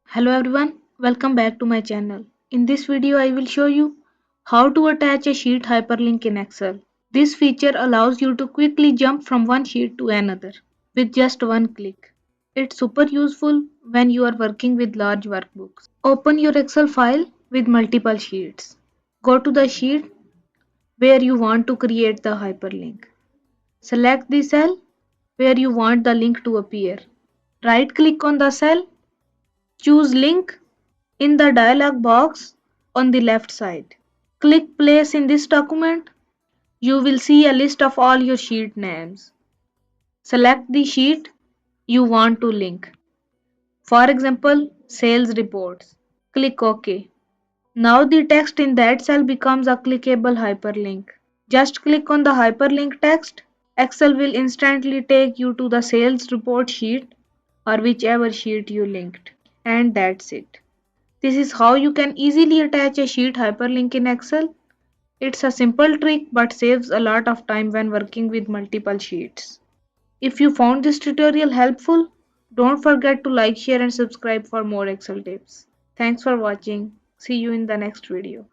Hello everyone, welcome back to my channel. In this video I will show you how to attach a sheet hyperlink in Excel. This feature allows you to quickly jump from one sheet to another with just one click. It's super useful when you are working with large workbooks. Open your Excel file with multiple sheets. Go to the sheet where you want to create the hyperlink. Select the cell where you want the link to appear. Right click on the cell, choose link in the dialog box on the left side. Click place in this document. You will see a list of all your sheet names. Select the sheet you want to link. For example, sales reports. Click OK. Now the text in that cell becomes a clickable hyperlink. Just click on the hyperlink text. Excel will instantly take you to the sales report sheet or whichever sheet you linked. And that's it. This is how you can easily attach a sheet hyperlink in Excel. It's a simple trick but saves a lot of time when working with multiple sheets. If you found this tutorial helpful, don't forget to like, share and subscribe for more Excel tips. Thanks for watching. See you in the next video.